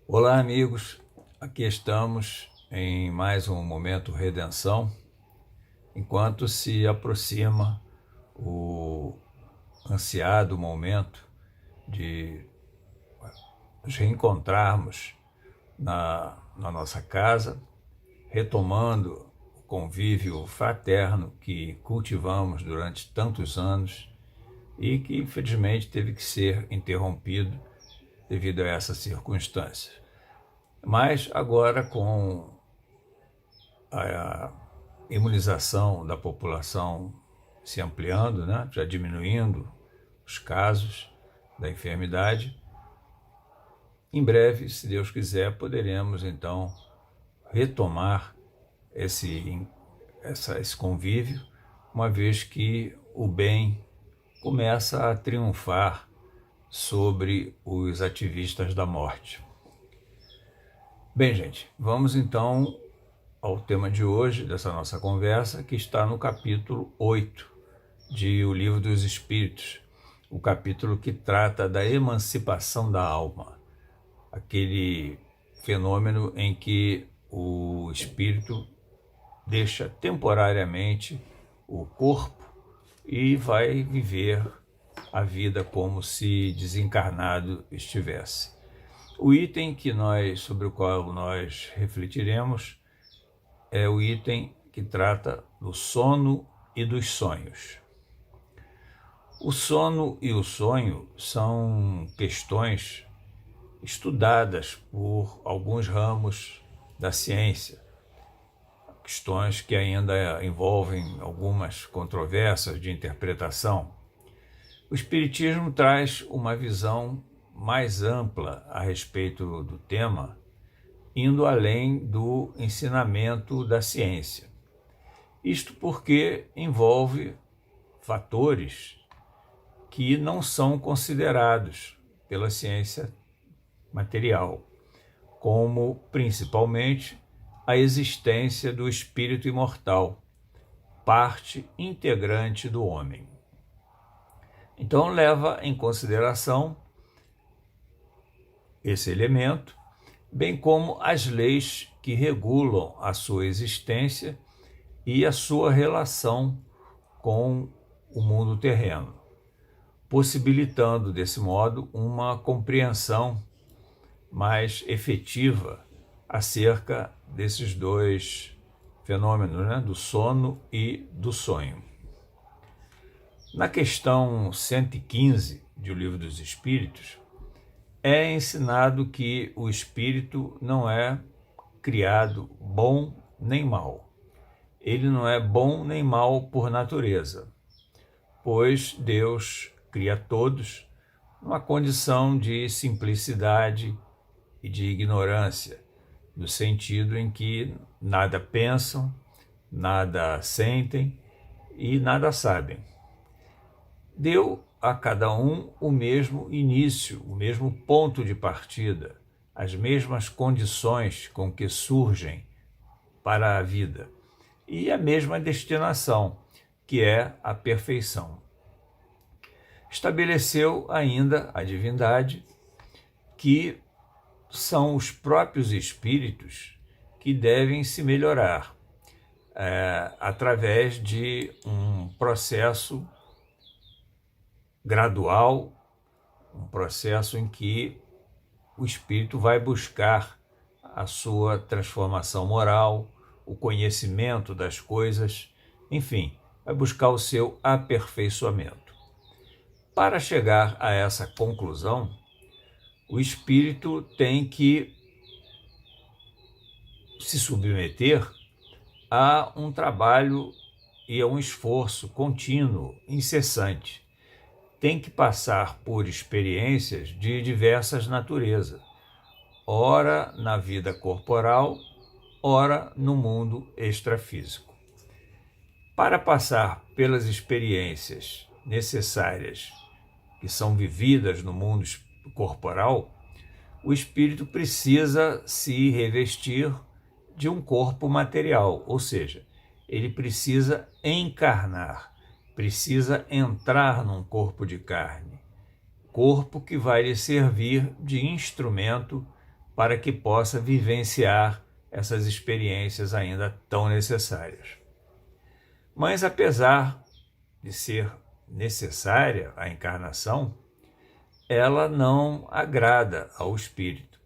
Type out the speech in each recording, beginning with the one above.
Olá, amigos. Aqui estamos em mais um Momento Redenção, enquanto se aproxima o ansiado momento de nos reencontrarmos na nossa casa, retomando o convívio fraterno que cultivamos durante tantos anos e que, infelizmente, teve que ser interrompido devido a essas circunstâncias. Mas agora, com a imunização da população se ampliando, né, já diminuindo os casos da enfermidade, em breve, se Deus quiser, poderemos então retomar esse convívio, uma vez que o bem começa a triunfar sobre os ativistas da morte. Bem, gente, vamos então ao tema de hoje, dessa nossa conversa, que está no capítulo 8 de O Livro dos Espíritos, o capítulo que trata da emancipação da alma, aquele fenômeno em que o espírito deixa temporariamente o corpo e vai viver a vida como se desencarnado estivesse. O item sobre o qual nós refletiremos é o item que trata do sono e dos sonhos. O sono e o sonho são questões estudadas por alguns ramos da ciência, questões que ainda envolvem algumas controvérsias de interpretação. O Espiritismo traz uma visão mais ampla a respeito do tema, indo além do ensinamento da ciência. Isto porque envolve fatores que não são considerados pela ciência material, como principalmente a existência do espírito imortal, parte integrante do homem. Então leva em consideração esse elemento, bem como as leis que regulam a sua existência e a sua relação com o mundo terreno, possibilitando, desse modo, uma compreensão mais efetiva acerca desses dois fenômenos, né, do sono e do sonho. Na questão 115 de O Livro dos Espíritos, é ensinado que o espírito não é criado bom nem mal. Ele não é bom nem mal por natureza, pois Deus cria todos numa condição de simplicidade e de ignorância, no sentido em que nada pensam, nada sentem e nada sabem. Deu a cada um o mesmo início, o mesmo ponto de partida, as mesmas condições com que surgem para a vida e a mesma destinação, que é a perfeição. Estabeleceu ainda a divindade que são os próprios espíritos que devem se melhorar através de um processo gradual, um processo em que o espírito vai buscar a sua transformação moral, o conhecimento das coisas, enfim, vai buscar o seu aperfeiçoamento. Para chegar a essa conclusão, o espírito tem que se submeter a um trabalho e a um esforço contínuo, incessante. Tem que passar por experiências de diversas naturezas, ora na vida corporal, ora no mundo extrafísico. Para passar pelas experiências necessárias que são vividas no mundo corporal, o espírito precisa se revestir de um corpo material, ou seja, ele precisa encarnar, precisa entrar num corpo de carne, corpo que vai lhe servir de instrumento para que possa vivenciar essas experiências ainda tão necessárias. Mas, apesar de ser necessária a encarnação, ela não agrada ao espírito.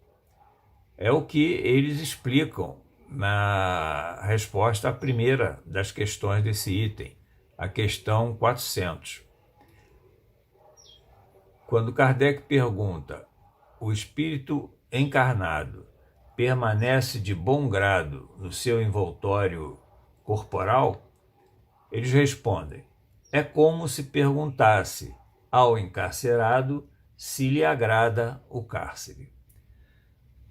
É o que eles explicam na resposta à primeira das questões desse item, a questão 400. Quando Kardec pergunta: o espírito encarnado permanece de bom grado no seu envoltório corporal? Eles respondem: é como se perguntasse ao encarcerado se lhe agrada o cárcere.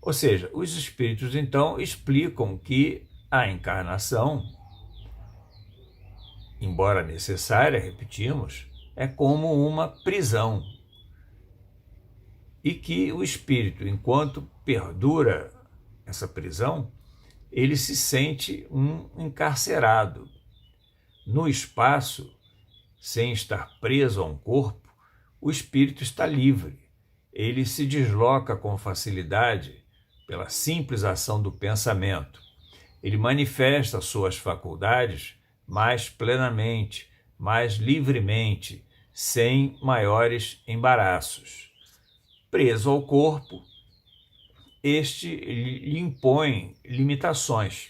Ou seja, os espíritos então explicam que a encarnação, embora necessária, repetimos, é como uma prisão. E que o espírito, enquanto perdura essa prisão, ele se sente um encarcerado. No espaço, sem estar preso a um corpo, o espírito está livre. Ele se desloca com facilidade pela simples ação do pensamento. Ele manifesta suas faculdades mais plenamente, mais livremente, sem maiores embaraços. Preso ao corpo, este lhe impõe limitações,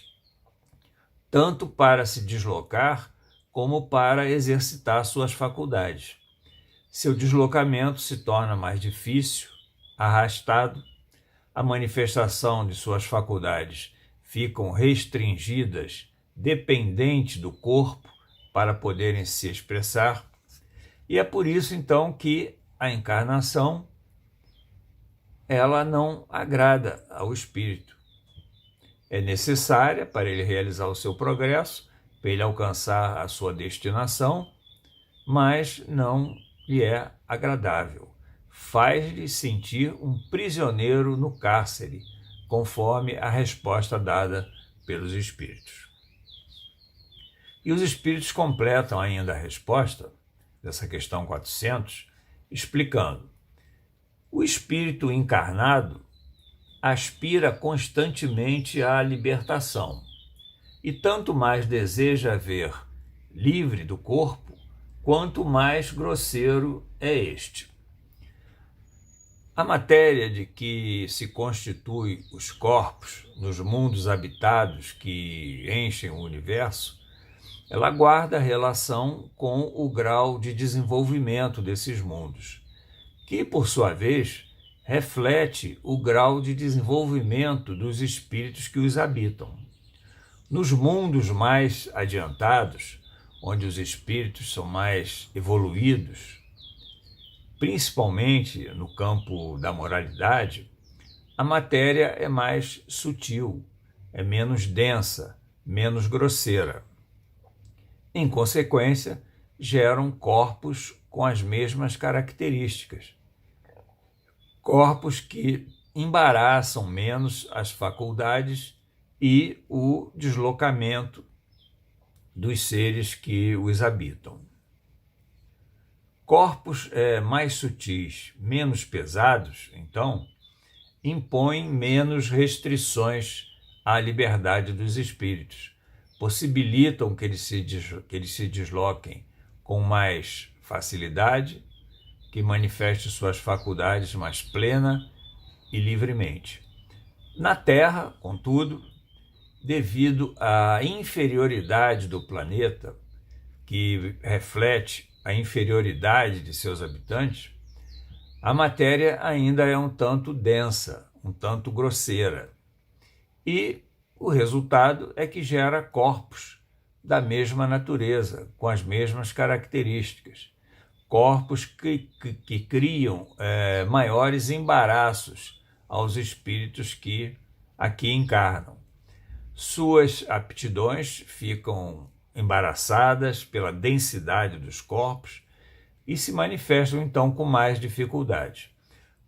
tanto para se deslocar como para exercitar suas faculdades. Seu deslocamento se torna mais difícil, arrastado, a manifestação de suas faculdades ficam restringidas, dependentes do corpo para poderem se expressar, e é por isso então que a encarnação ela não agrada ao espírito. É necessária para ele realizar o seu progresso, para ele alcançar a sua destinação, mas não lhe é agradável. Faz-lhe sentir um prisioneiro no cárcere, conforme a resposta dada pelos espíritos. E os espíritos completam ainda a resposta dessa questão 400, explicando: o espírito encarnado aspira constantemente à libertação e tanto mais deseja ver livre do corpo, quanto mais grosseiro é este. A matéria de que se constituem os corpos nos mundos habitados que enchem o universo, ela guarda relação com o grau de desenvolvimento desses mundos, que, por sua vez, reflete o grau de desenvolvimento dos espíritos que os habitam. Nos mundos mais adiantados, onde os espíritos são mais evoluídos, principalmente no campo da moralidade, a matéria é mais sutil, é menos densa, menos grosseira. Em consequência, geram corpos com as mesmas características. Corpos que embaraçam menos as faculdades e o deslocamento dos seres que os habitam. Corpos mais sutis, menos pesados, então, impõem menos restrições à liberdade dos espíritos, possibilitam que eles se desloquem com mais facilidade, que manifeste suas faculdades mais plena e livremente. Na Terra, contudo, devido à inferioridade do planeta, que reflete a inferioridade de seus habitantes, a matéria ainda é um tanto densa, um tanto grosseira. E o resultado é que gera corpos da mesma natureza, com as mesmas características. Corpos que criam maiores embaraços aos espíritos que aqui encarnam. Suas aptidões ficam embaraçadas pela densidade dos corpos e se manifestam então com mais dificuldade.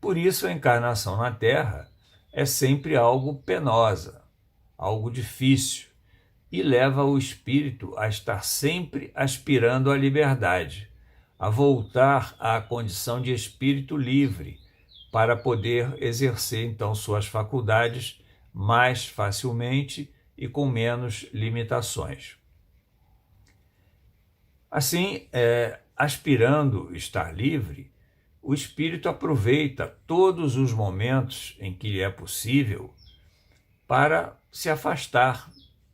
Por isso a encarnação na Terra é sempre algo penosa, algo difícil, e leva o espírito a estar sempre aspirando à liberdade, a voltar à condição de espírito livre, para poder exercer então suas faculdades mais facilmente e com menos limitações. Assim, aspirando estar livre, o espírito aproveita todos os momentos em que lhe é possível para se afastar,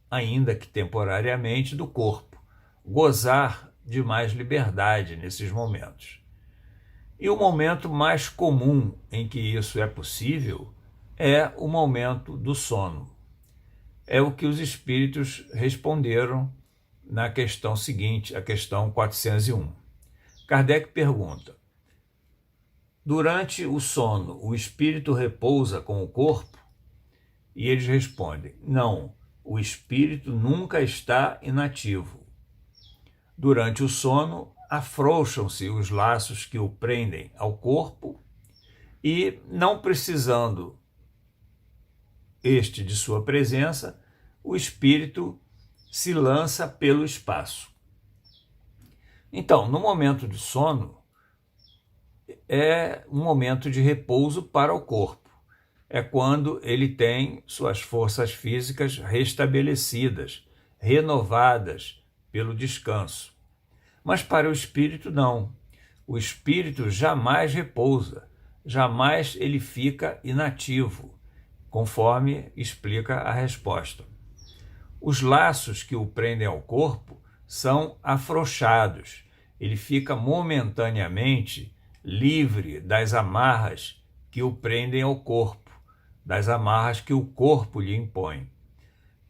ainda que temporariamente, do corpo, gozar de mais liberdade nesses momentos. E o momento mais comum em que isso é possível é o momento do sono. É o que os espíritos responderam na questão seguinte, a questão 401. Kardec pergunta: durante o sono, o espírito repousa com o corpo? E eles respondem: não, o espírito nunca está inativo. Durante o sono, afrouxam-se os laços que o prendem ao corpo e, não precisando este de sua presença, o espírito se lança pelo espaço. Então, no momento de sono, é um momento de repouso para o corpo. É quando ele tem suas forças físicas restabelecidas, renovadas pelo descanso. Mas para o espírito, não. O espírito jamais repousa, jamais ele fica inativo, conforme explica a resposta. Os laços que o prendem ao corpo são afrouxados. Ele fica momentaneamente livre das amarras que o prendem ao corpo, das amarras que o corpo lhe impõe.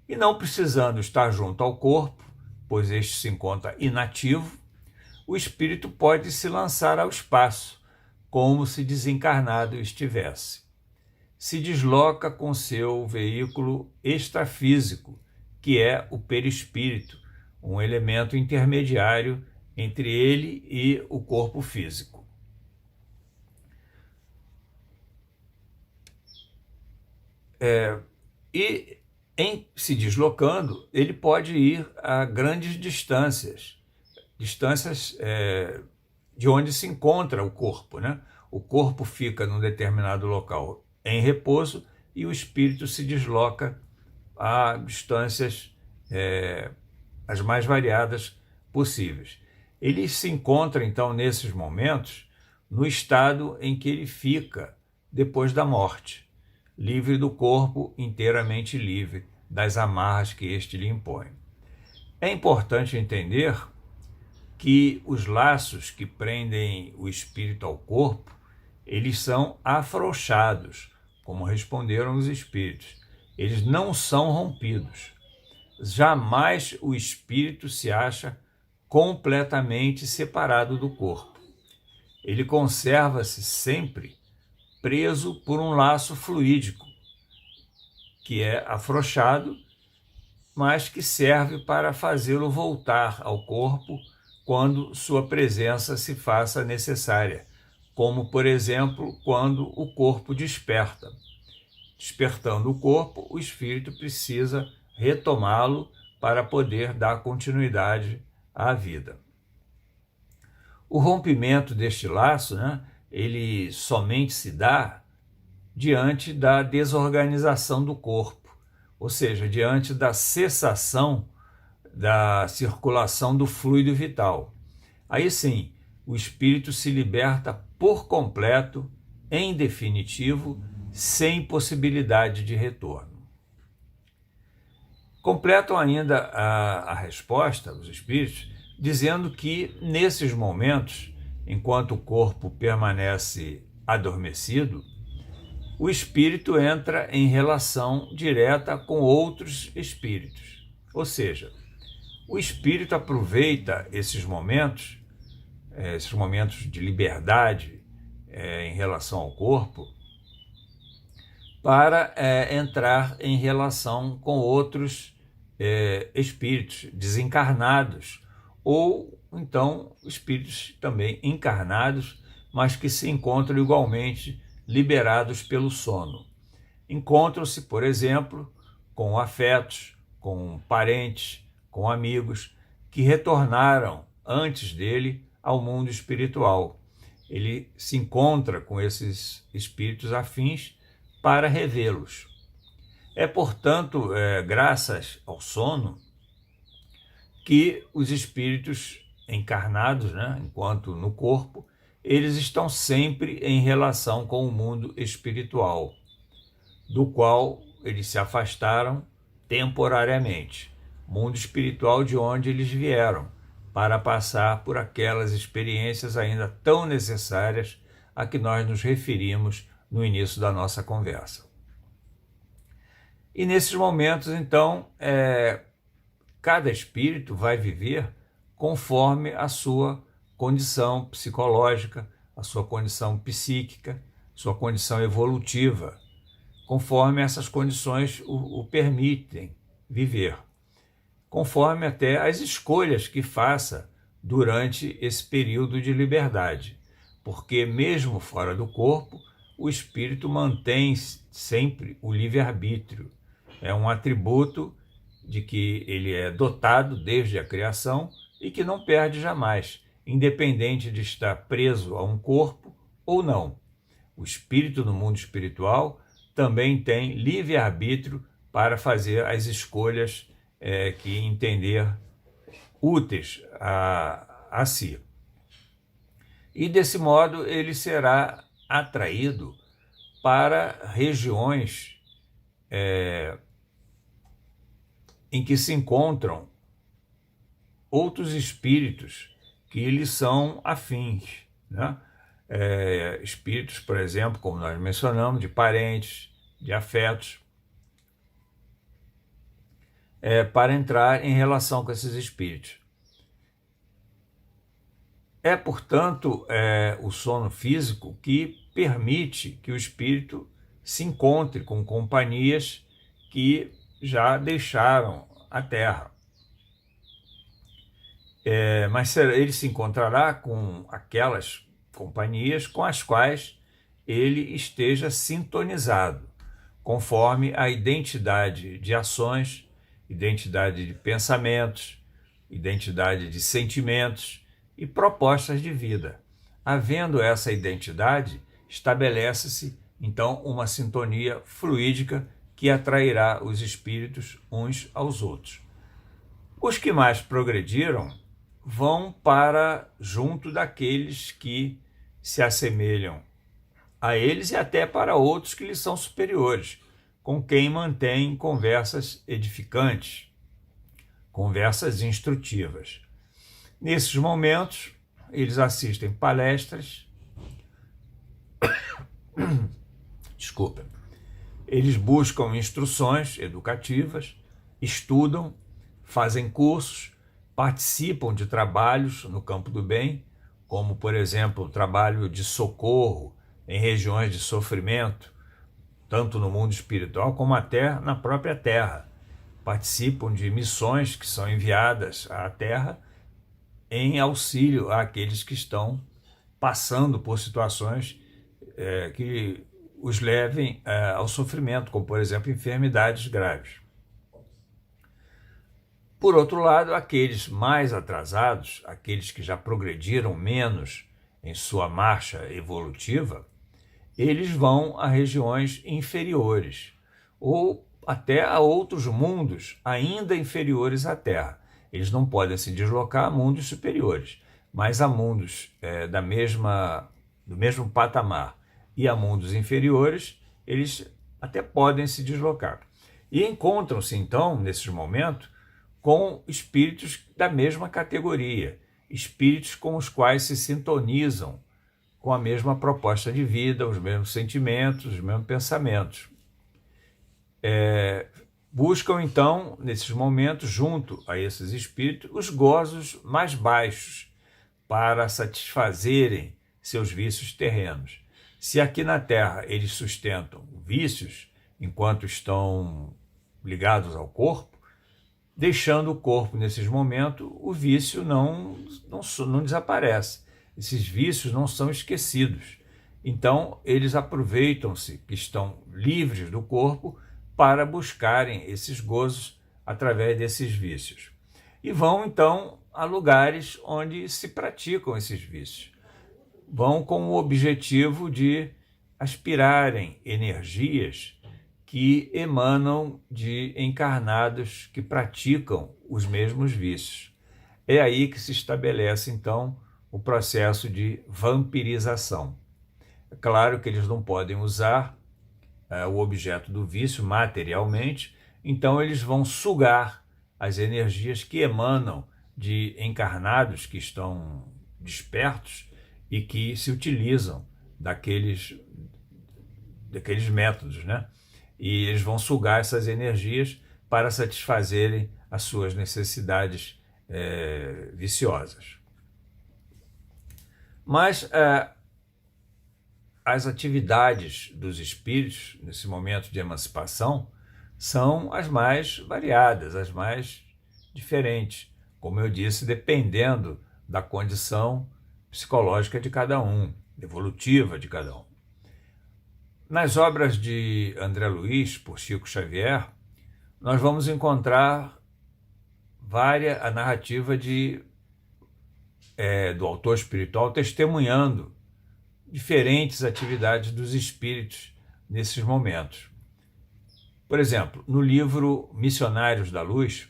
E não precisando estar junto ao corpo, pois este se encontra inativo, o espírito pode se lançar ao espaço, como se desencarnado estivesse. Se desloca com seu veículo extrafísico, que é o perispírito, um elemento intermediário entre ele e o corpo físico. E em se deslocando, ele pode ir a grandes distâncias de onde se encontra o corpo, né? O corpo fica num determinado local em repouso e o espírito se desloca a distâncias as mais variadas possíveis. Ele se encontra, então, nesses momentos, no estado em que ele fica depois da morte, livre do corpo, inteiramente livre das amarras que este lhe impõe. É importante entender que os laços que prendem o espírito ao corpo, eles são afrouxados, como responderam os espíritos. Eles não são rompidos. Jamais o espírito se acha completamente separado do corpo. Ele conserva-se sempre preso por um laço fluídico, que é afrouxado, mas que serve para fazê-lo voltar ao corpo quando sua presença se faça necessária, como, por exemplo, quando o corpo desperta. Despertando o corpo, o espírito precisa retomá-lo para poder dar continuidade à vida. O rompimento deste laço, ele somente se dá diante da desorganização do corpo, ou seja, diante da cessação da circulação do fluido vital. Aí sim, o espírito se liberta por completo, em definitivo, sem possibilidade de retorno. Completam ainda a resposta, os espíritos, dizendo que, nesses momentos, enquanto o corpo permanece adormecido, o espírito entra em relação direta com outros espíritos. Ou seja, o espírito aproveita esses momentos de liberdade em relação ao corpo, para entrar em relação com outros espíritos desencarnados, ou então espíritos também encarnados, mas que se encontram igualmente liberados pelo sono. Encontram-se, por exemplo, com afetos, com parentes, com amigos que retornaram antes dele ao mundo espiritual ele se encontra com esses espíritos afins para revê-los. É, portanto, graças ao sono que os espíritos encarnados, né, enquanto no corpo, eles estão sempre em relação com o mundo espiritual, do qual eles se afastaram temporariamente. Mundo espiritual de onde eles vieram, para passar por aquelas experiências ainda tão necessárias a que nós nos referimos no início da nossa conversa. E nesses momentos, então, cada espírito vai viver conforme a sua condição psicológica, a sua condição psíquica, sua condição evolutiva, conforme essas condições o permitem viver, conforme até as escolhas que faça durante esse período de liberdade, porque mesmo fora do corpo, o espírito mantém sempre o livre-arbítrio. É um atributo de que ele é dotado desde a criação e que não perde jamais, independente de estar preso a um corpo ou não. O espírito no mundo espiritual também tem livre-arbítrio para fazer as escolhas que entender úteis a si. E desse modo ele será atraído para regiões em que se encontram outros espíritos que lhes são afins, né? Espíritos, por exemplo, como nós mencionamos, de parentes, de afetos, para entrar em relação com esses espíritos. Portanto, o sono físico que permite que o espírito se encontre com companhias que já deixaram a Terra. Mas ele se encontrará com aquelas companhias com as quais ele esteja sintonizado, conforme a identidade de ações, identidade de pensamentos, identidade de sentimentos e propostas de vida. Havendo essa identidade, estabelece-se, então, uma sintonia fluídica que atrairá os espíritos uns aos outros. Os que mais progrediram vão para junto daqueles que se assemelham a eles e até para outros que lhes são superiores, com quem mantêm conversas edificantes, conversas instrutivas. Nesses momentos, eles assistem palestras, eles buscam instruções educativas, estudam, fazem cursos, participam de trabalhos no campo do bem, como, por exemplo, o trabalho de socorro em regiões de sofrimento, tanto no mundo espiritual como até na própria Terra. Participam de missões que são enviadas à Terra em auxílio àqueles que estão passando por situações que os levem ao sofrimento, como, por exemplo, enfermidades graves. Por outro lado, aqueles mais atrasados, aqueles que já progrediram menos em sua marcha evolutiva, eles vão a regiões inferiores ou até a outros mundos ainda inferiores à Terra. Eles não podem se deslocar a mundos superiores, mas a mundos do mesmo patamar e a mundos inferiores, eles até podem se deslocar. E encontram-se, então, nesses momentos, com espíritos da mesma categoria, espíritos com os quais se sintonizam com a mesma proposta de vida, os mesmos sentimentos, os mesmos pensamentos. Buscam, então, nesses momentos, junto a esses espíritos, os gozos mais baixos para satisfazerem seus vícios terrenos. Se aqui na Terra eles sustentam vícios enquanto estão ligados ao corpo, deixando o corpo nesses momentos, o vício não desaparece. Esses vícios não são esquecidos. Então, eles aproveitam-se que estão livres do corpo para buscarem esses gozos através desses vícios. E vão, então, a lugares onde se praticam esses vícios. vão com o objetivo de aspirarem energias que emanam de encarnados que praticam os mesmos vícios. É aí que se estabelece, então, o processo de vampirização. É claro que eles não podem usar o objeto do vício materialmente, então eles vão sugar as energias que emanam de encarnados que estão despertos e que se utilizam daqueles métodos, né? E eles vão sugar essas energias para satisfazerem as suas necessidades viciosas. Mas as atividades dos espíritos nesse momento de emancipação são as mais variadas, as mais diferentes, como eu disse, dependendo da condição psicológica de cada um, evolutiva de cada um. Nas obras de André Luiz, por Chico Xavier, nós vamos encontrar a narrativa do autor espiritual testemunhando diferentes atividades dos espíritos nesses momentos. Por exemplo, no livro Missionários da Luz,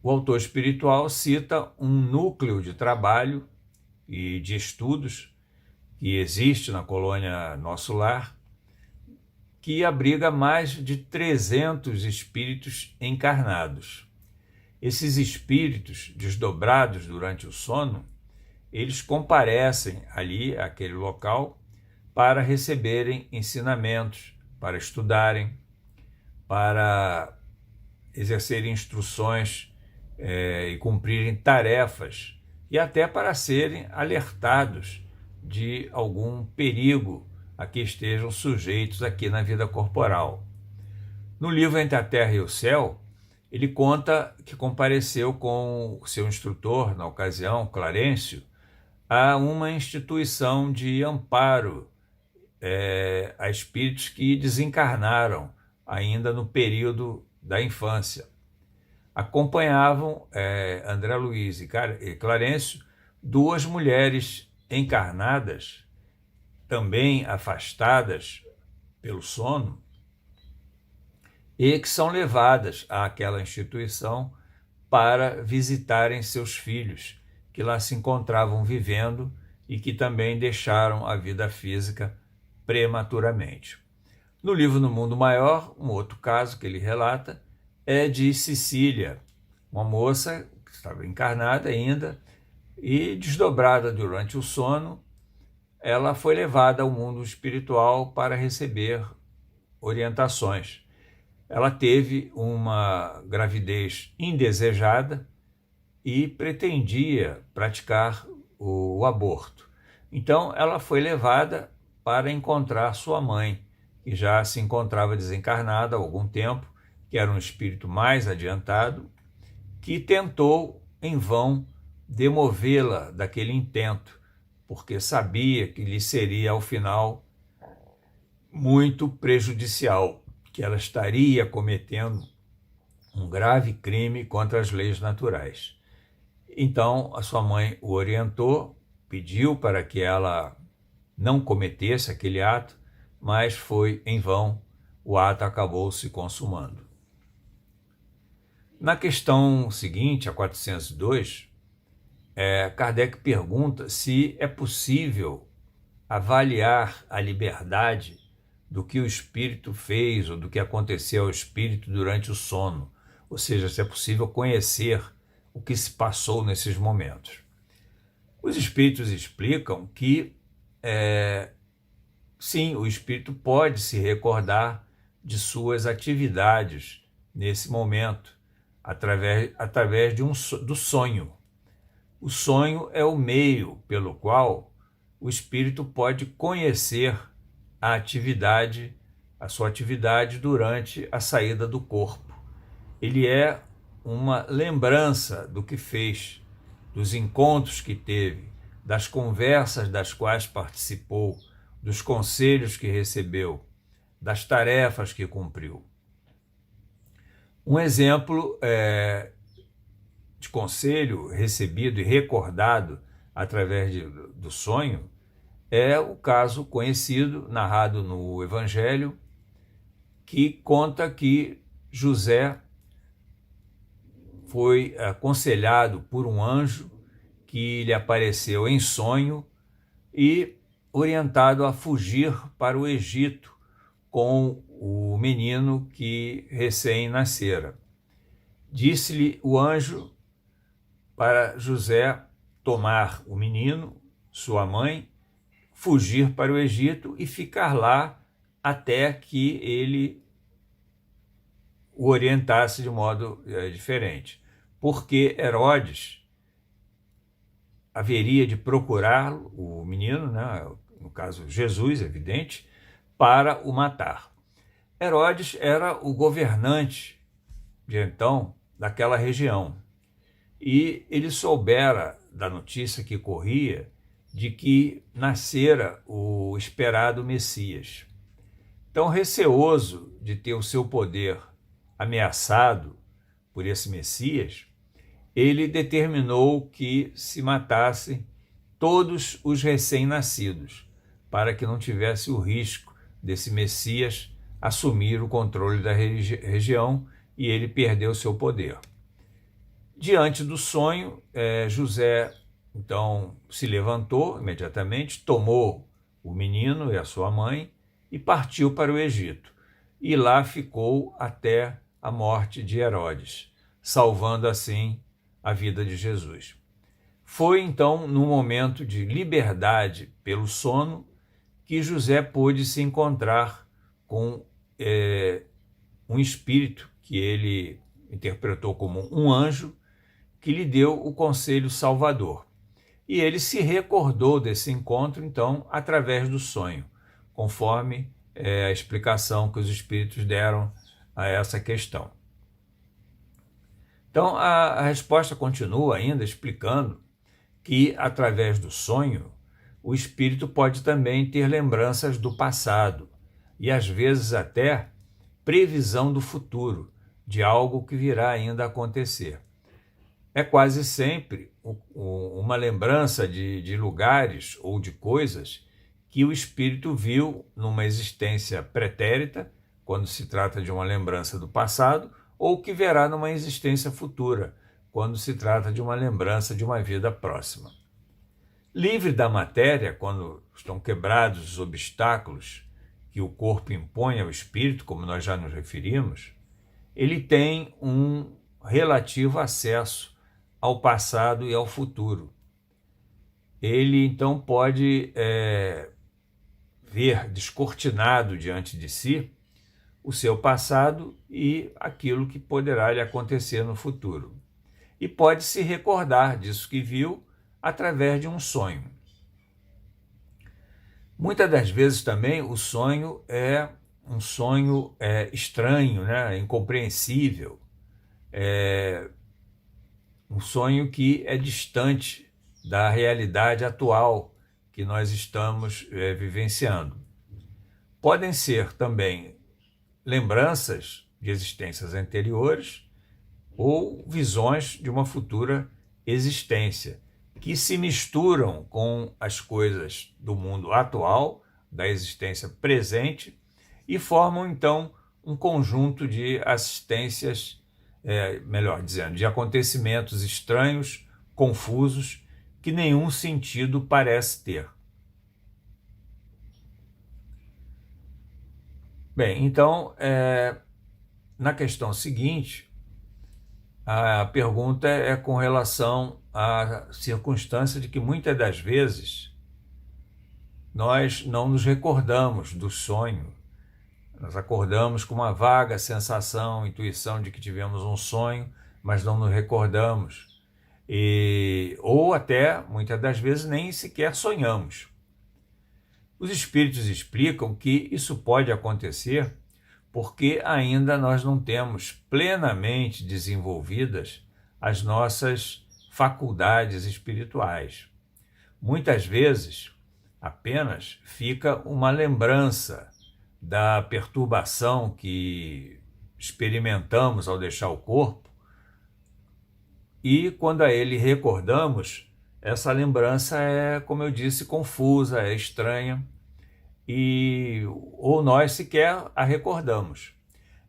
o autor espiritual cita um núcleo de trabalho e de estudos que existe na colônia Nosso Lar, que abriga mais de 300 espíritos encarnados. Esses espíritos, desdobrados durante o sono, eles comparecem ali, àquele local, para receberem ensinamentos, para estudarem, para exercerem instruções e cumprirem tarefas, e até para serem alertados de algum perigo a que estejam sujeitos aqui na vida corporal. No livro Entre a Terra e o Céu, ele conta que compareceu com o seu instrutor, na ocasião, Clarencio, a uma instituição de amparo a espíritos que desencarnaram ainda no período da infância. Acompanhavam André Luiz e Clarencio, duas mulheres encarnadas, também afastadas pelo sono, e que são levadas àquela instituição para visitarem seus filhos, que lá se encontravam vivendo e que também deixaram a vida física prematuramente. No livro No Mundo Maior, um outro caso que ele relata é de Cecília, uma moça que estava encarnada ainda e desdobrada durante o sono, ela foi levada ao mundo espiritual para receber orientações. Ela teve uma gravidez indesejada e pretendia praticar o aborto. Então, ela foi levada para encontrar sua mãe, que já se encontrava desencarnada há algum tempo, que era um espírito mais adiantado, que tentou, em vão, demovê-la daquele intento, porque sabia que lhe seria, ao final, muito prejudicial, que ela estaria cometendo um grave crime contra as leis naturais. Então, a sua mãe o orientou, pediu para que ela não cometesse aquele ato, mas foi em vão, o ato acabou se consumando. Na questão seguinte, a 402, Kardec pergunta se é possível avaliar a liberdade do que o espírito fez ou do que aconteceu ao espírito durante o sono, ou seja, se é possível conhecer o que se passou nesses momentos. Os espíritos explicam que, sim, o espírito pode se recordar de suas atividades nesse momento, através do sonho. O sonho é o meio pelo qual o espírito pode conhecer a sua atividade durante a saída do corpo. Ele é uma lembrança do que fez, dos encontros que teve, das conversas das quais participou, dos conselhos que recebeu, das tarefas que cumpriu. Um exemplo de conselho recebido e recordado através do sonho, é o caso conhecido, narrado no Evangelho, que conta que José foi aconselhado por um anjo que lhe apareceu em sonho e orientado a fugir para o Egito com o menino que recém-nascera. Disse-lhe o anjo para José tomar o menino, sua mãe, fugir para o Egito e ficar lá até que ele o orientasse de modo diferente. Porque Herodes haveria de procurar o menino, né, no caso Jesus, evidente, para o matar. Herodes era o governante de então daquela região e ele soubera da notícia que corria de que nascera o esperado Messias. Tão receoso de ter o seu poder ameaçado por esse Messias, ele determinou que se matassem todos os recém-nascidos, para que não tivesse o risco desse Messias assumir o controle da região e ele perder o seu poder. Diante do sonho, José então se levantou imediatamente, tomou o menino e a sua mãe e partiu para o Egito. E lá ficou até a morte de Herodes, salvando assim a vida de Jesus. Foi então num momento de liberdade pelo sono que José pôde se encontrar com um espírito que ele interpretou como um anjo, que lhe deu o conselho salvador. E ele se recordou desse encontro, então, através do sonho, conforme a explicação que os espíritos deram a essa questão. Então, a resposta continua ainda explicando que, através do sonho, o espírito pode também ter lembranças do passado e, às vezes, até previsão do futuro, de algo que virá ainda a acontecer. É quase sempre uma lembrança de lugares ou de coisas que o espírito viu numa existência pretérita, quando se trata de uma lembrança do passado, ou que verá numa existência futura, quando se trata de uma lembrança de uma vida próxima. Livre da matéria, quando estão quebrados os obstáculos que o corpo impõe ao espírito, como nós já nos referimos, ele tem um relativo acesso ao passado e ao futuro. Ele, então, pode ver descortinado diante de si o seu passado e aquilo que poderá lhe acontecer no futuro. E pode se recordar disso que viu através de um sonho. Muitas das vezes também o sonho é um sonho estranho, né? Incompreensível, um sonho que é distante da realidade atual que nós estamos vivenciando. Podem ser também lembranças de existências anteriores ou visões de uma futura existência, que se misturam com as coisas do mundo atual, da existência presente, e formam, então, um conjunto de assistências, melhor dizendo, de acontecimentos estranhos, confusos, que nenhum sentido parece ter. Bem, então, na questão seguinte, a pergunta é com relação à circunstância de que muitas das vezes nós não nos recordamos do sonho. Nós acordamos com uma vaga sensação, intuição de que tivemos um sonho, mas não nos recordamos. Ou até, muitas das vezes, nem sequer sonhamos. Os espíritos explicam que isso pode acontecer porque ainda nós não temos plenamente desenvolvidas as nossas faculdades espirituais. Muitas vezes, apenas fica uma lembrança da perturbação que experimentamos ao deixar o corpo, e quando a ele recordamos, essa lembrança é, como eu disse, confusa, é estranha, ou nós sequer a recordamos.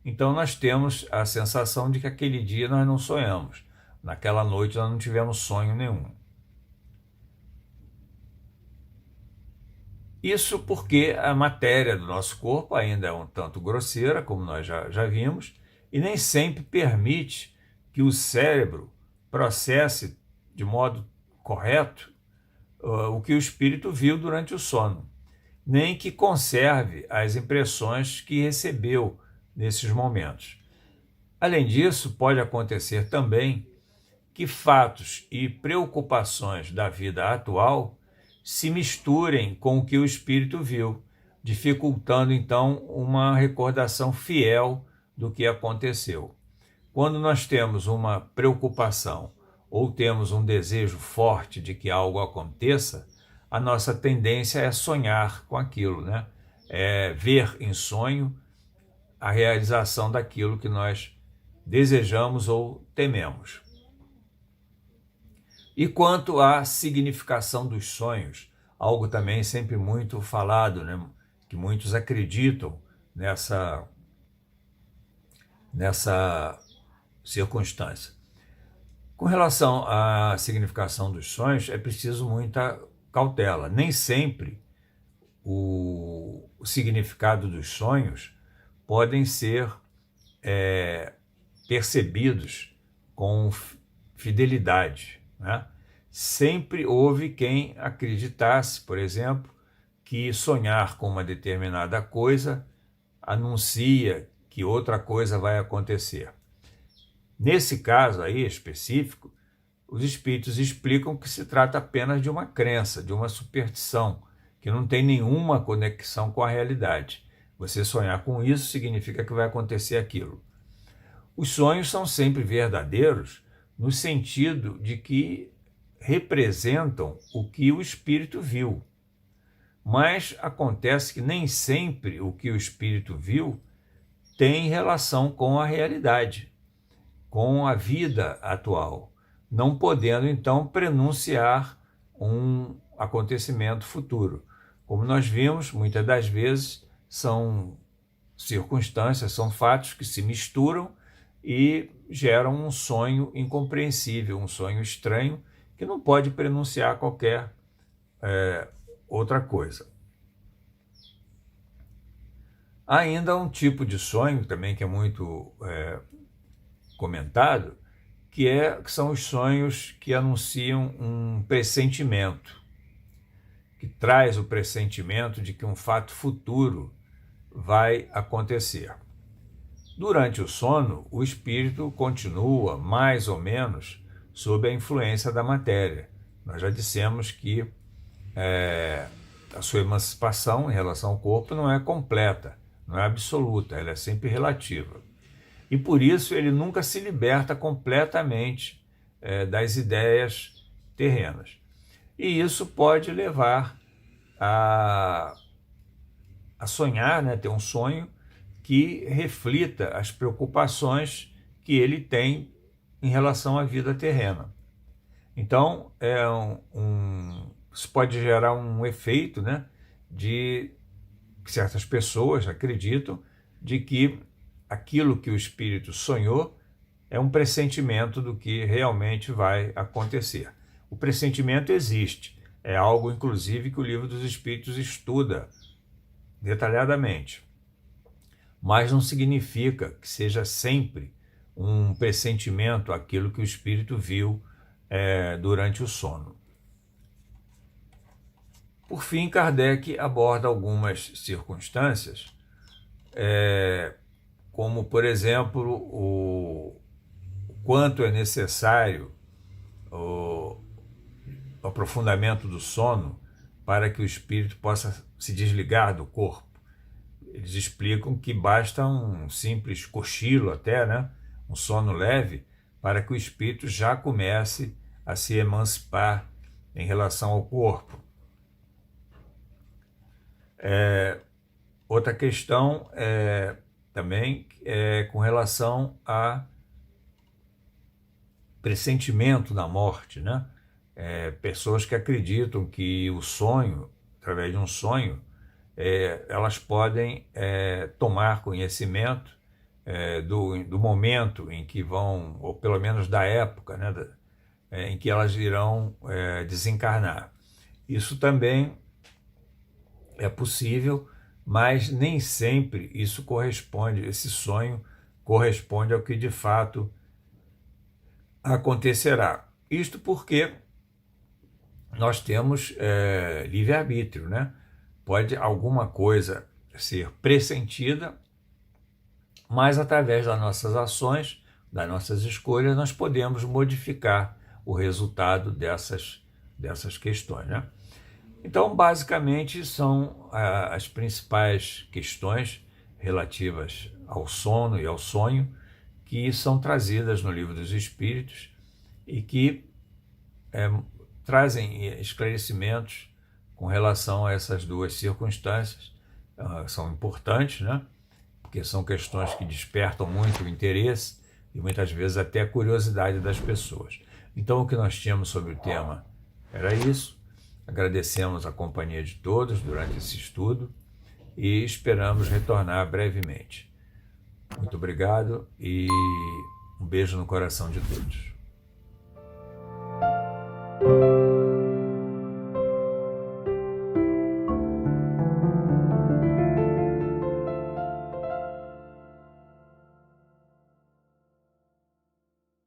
Então nós temos a sensação de que aquele dia nós não sonhamos, naquela noite nós não tivemos sonho nenhum. Isso porque a matéria do nosso corpo ainda é um tanto grosseira, como nós já vimos, e nem sempre permite que o cérebro processe de modo correto o que o espírito viu durante o sono, nem que conserve as impressões que recebeu nesses momentos. Além disso, pode acontecer também que fatos e preocupações da vida atual se misturem com o que o espírito viu, dificultando então uma recordação fiel do que aconteceu. Quando nós temos uma preocupação ou temos um desejo forte de que algo aconteça, a nossa tendência é sonhar com aquilo, né? É ver em sonho a realização daquilo que nós desejamos ou tememos. E quanto à significação dos sonhos, algo também sempre muito falado, né? Que muitos acreditam nessa circunstância. Com relação à significação dos sonhos, é preciso muita cautela. Nem sempre o significado dos sonhos podem ser percebidos com fidelidade, né? Sempre houve quem acreditasse, por exemplo, que sonhar com uma determinada coisa anuncia que outra coisa vai acontecer. Nesse caso aí específico, os espíritos explicam que se trata apenas de uma crença, de uma superstição, que não tem nenhuma conexão com a realidade. Você sonhar com isso significa que vai acontecer aquilo. Os sonhos são sempre verdadeiros no sentido de que representam o que o espírito viu. Mas acontece que nem sempre o que o espírito viu tem relação com a realidade, com a vida atual, não podendo então prenunciar um acontecimento futuro. Como nós vimos, muitas das vezes são circunstâncias, são fatos que se misturam e geram um sonho incompreensível, um sonho estranho que não pode prenunciar qualquer outra coisa. Há ainda um tipo de sonho também que é muito comentado, que são os sonhos que anunciam um pressentimento, que traz o pressentimento de que um fato futuro vai acontecer. Durante o sono, o espírito continua mais ou menos sob a influência da matéria. Nós já dissemos que a sua emancipação em relação ao corpo não é completa, não é absoluta, ela é sempre relativa. E por isso ele nunca se liberta completamente das ideias terrenas. E isso pode levar a sonhar, né, ter um sonho que reflita as preocupações que ele tem em relação à vida terrena. Então, isso pode gerar um efeito, né, de que certas pessoas acreditam de que aquilo que o espírito sonhou é um pressentimento do que realmente vai acontecer. O pressentimento existe, é algo, inclusive, que o Livro dos Espíritos estuda detalhadamente. Mas não significa que seja sempre um pressentimento aquilo que o espírito viu durante o sono. Por fim, Kardec aborda algumas circunstâncias, como, por exemplo, o quanto é necessário o aprofundamento do sono para que o espírito possa se desligar do corpo. Eles explicam que basta um simples cochilo até, né? Um sono leve, para que o espírito já comece a se emancipar em relação ao corpo. Outra questão também é com relação a pressentimento da morte, né? pessoas que acreditam que o sonho, através de um sonho, elas podem tomar conhecimento do momento em que vão, ou pelo menos da época, né, em que elas irão desencarnar. Isso também é possível, mas nem sempre isso corresponde, esse sonho corresponde ao que de fato acontecerá. Isto porque nós temos livre-arbítrio, né? Pode alguma coisa ser pressentida, mas através das nossas ações, das nossas escolhas, nós podemos modificar o resultado dessas questões, né? Então, basicamente, são as principais questões relativas ao sono e ao sonho que são trazidas no Livro dos Espíritos e que trazem esclarecimentos com relação a essas duas circunstâncias. São importantes, né? Porque são questões que despertam muito o interesse e muitas vezes até a curiosidade das pessoas. Então, o que nós tínhamos sobre o tema era isso. Agradecemos a companhia de todos durante esse estudo e esperamos retornar brevemente. Muito obrigado e um beijo no coração de todos.